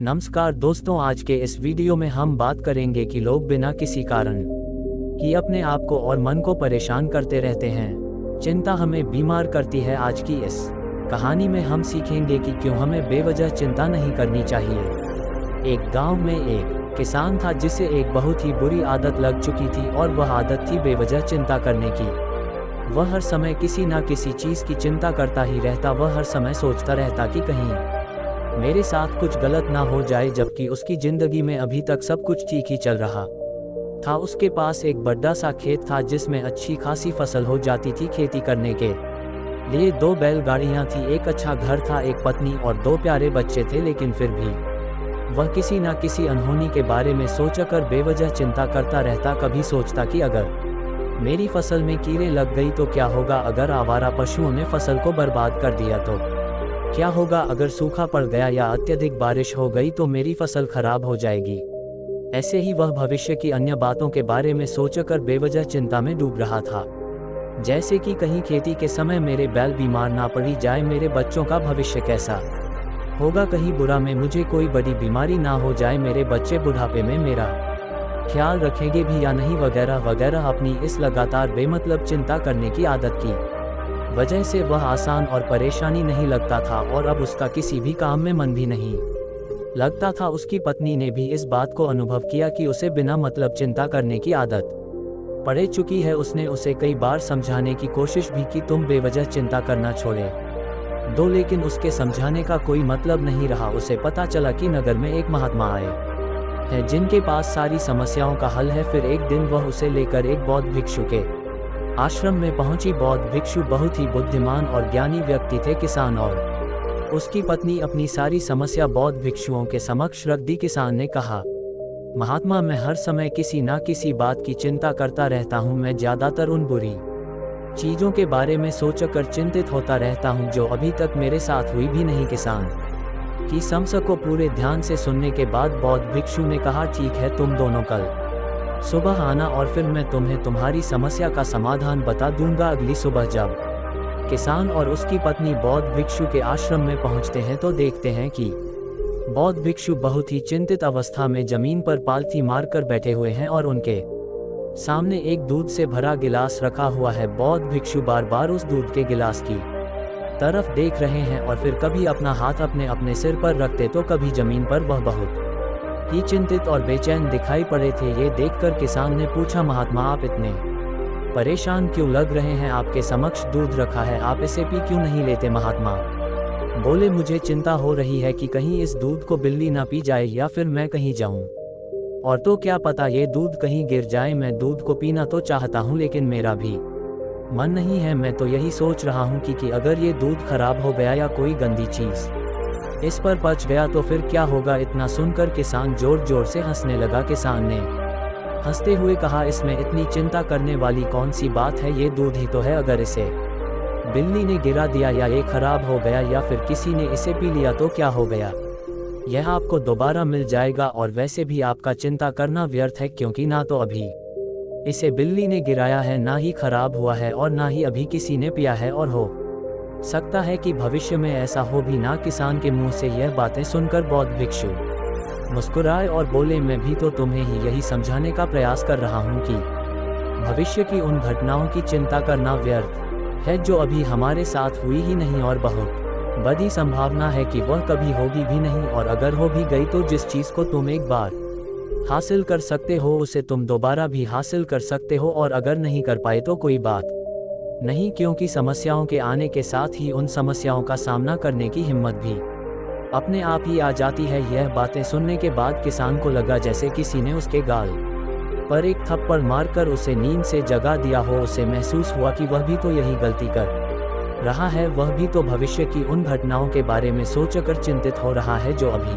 नमस्कार दोस्तों, आज के इस वीडियो में हम बात करेंगे कि लोग बिना किसी कारण कि अपने आप को और मन को परेशान करते रहते हैं। चिंता हमें बीमार करती है। आज की इस कहानी में हम सीखेंगे कि क्यों हमें बेवजह चिंता नहीं करनी चाहिए। एक गांव में एक किसान था जिसे एक बहुत ही बुरी आदत लग चुकी थी और वह आदत थी बेवजह चिंता करने की। वह हर समय किसी न किसी चीज़ की चिंता करता ही रहता। वह हर समय सोचता रहता कि कहीं मेरे साथ कुछ गलत ना हो जाए, जबकि उसकी जिंदगी में अभी तक सब कुछ ठीक ही चल रहा था। उसके पास एक बड़ा सा खेत था जिसमें अच्छी खासी फसल हो जाती थी। खेती करने के लिए 2 बैलगाड़ियां थी, एक अच्छा घर था, एक पत्नी और 2 प्यारे बच्चे थे। लेकिन फिर भी वह किसी न किसी अनहोनी के बारे में सोचकर बेवजह चिंता करता रहता। कभी सोचता कि अगर मेरी फसल में कीड़े लग गई तो क्या होगा, अगर आवारा पशुओं ने फसल को बर्बाद कर दिया तो क्या होगा, अगर सूखा पड़ गया या अत्यधिक बारिश हो गई तो मेरी फसल खराब हो जाएगी। ऐसे ही वह भविष्य की अन्य बातों के बारे में सोचकर बेवजह चिंता में डूब रहा था। जैसे कि कहीं खेती के समय मेरे बैल बीमार ना पड़ी जाए, मेरे बच्चों का भविष्य कैसा होगा, कहीं बुरा में मुझे कोई बड़ी बीमारी ना हो जाए, मेरे बच्चे बुढ़ापे में मेरा ख्याल रखेंगे भी या नहीं, वगैरह वगैरह। अपनी इस लगातार बेमतलब चिंता करने की आदत की वजह से वह आसान और परेशानी नहीं लगता था और अब उसका किसी भी काम में मन भी नहीं लगता था। उसकी पत्नी ने भी इस बात को अनुभव किया कि उसे बिना मतलब चिंता करने की आदत पड़ चुकी है। उसने उसे कई बार समझाने की कोशिश भी की, तुम बेवजह चिंता करना छोड़े दो, लेकिन उसके समझाने का कोई मतलब नहीं रहा। उसे पता चला कि नगर में एक महात्मा आए हैं जिनके पास सारी समस्याओं का हल है। फिर एक दिन वह उसे लेकर एक बौद्ध भिक्षु के आश्रम में पहुंची। बौद्ध भिक्षु बहुत ही बुद्धिमान और ज्ञानी व्यक्ति थे। किसान और उसकी पत्नी अपनी सारी समस्या बौद्ध भिक्षुओं के समक्ष रख दी। किसान ने कहा, महात्मा, मैं हर समय किसी ना किसी बात की चिंता करता रहता हूँ। मैं ज्यादातर उन बुरी चीजों के बारे में सोचकर चिंतित होता रहता हूँ जो अभी तक मेरे साथ हुई भी नहीं। किसान की समस्या को पूरे ध्यान से सुनने के बाद बौद्ध भिक्षु ने कहा, ठीक है, तुम दोनों कल सुबह आना और फिर मैं तुम्हें तुम्हारी समस्या का समाधान बता दूंगा। अगली सुबह जब किसान और उसकी पत्नी बौद्ध भिक्षु के आश्रम में पहुंचते हैं तो देखते हैं कि बौद्ध भिक्षु बहुत ही चिंतित अवस्था में जमीन पर पालथी मारकर बैठे हुए हैं और उनके सामने एक दूध से भरा गिलास रखा हुआ है। बौद्ध भिक्षु बार बार उस दूध के गिलास की तरफ देख रहे हैं और फिर कभी अपना हाथ अपने अपने सिर पर रखते तो कभी जमीन पर। वह बहुत ही चिंतित और बेचैन दिखाई पड़े थे। ये देखकर किसान ने पूछा, महात्मा, आप इतने परेशान क्यों लग रहे हैं? आपके समक्ष दूध रखा है, आप इसे पी क्यों नहीं लेते? महात्मा बोले, मुझे चिंता हो रही है कि कहीं इस दूध को बिल्ली ना पी जाए या फिर मैं कहीं जाऊं और तो क्या पता ये दूध कहीं गिर जाए। मैं दूध को पीना तो चाहता हूं लेकिन मेरा भी मन नहीं है। मैं तो यही सोच रहा हूं कि अगर ये दूध खराब हो गया या कोई गंदी चीज इस पर पच गया तो फिर क्या होगा। इतना सुनकर किसान जोर जोर से हंसने लगा। किसान ने हंसते हुए कहा, इसमें इतनी चिंता करने वाली कौन सी बात है, ये दूध ही तो है। अगर इसे बिल्ली ने गिरा दिया या ये खराब हो गया या फिर किसी ने इसे पी लिया तो क्या हो गया, यह आपको दोबारा मिल जाएगा। और वैसे भी आपका चिंता करना व्यर्थ है, क्योंकि ना तो अभी इसे बिल्ली ने गिराया है, ना ही खराब हुआ है और ना ही अभी किसी ने पिया है, और हो सकता है कि भविष्य में ऐसा हो भी ना। किसान के मुंह से यह बातें सुनकर बौद्ध भिक्षु मुस्कुराए और बोले, मैं भी तो तुम्हें ही यही समझाने का प्रयास कर रहा हूँ कि भविष्य की उन घटनाओं की चिंता करना व्यर्थ है जो अभी हमारे साथ हुई ही नहीं और बहुत बड़ी संभावना है कि वह कभी होगी भी नहीं। और अगर हो भी गई तो जिस चीज़ को तुम एक बार हासिल कर सकते हो उसे तुम दोबारा भी हासिल कर सकते हो, और अगर नहीं कर पाए तो कोई बात नहीं, क्योंकि समस्याओं के आने के साथ ही उन समस्याओं का सामना करने की हिम्मत भी अपने आप ही आ जाती है। यह बातें सुनने के बाद किसान को लगा जैसे किसी ने उसके गाल पर एक थप्पड़ मारकर उसे नींद से जगा दिया हो। उसे महसूस हुआ कि वह भी तो यही गलती कर रहा है। वह भी तो भविष्य की उन घटनाओं के बारे में सोचकर चिंतित हो रहा है जो अभी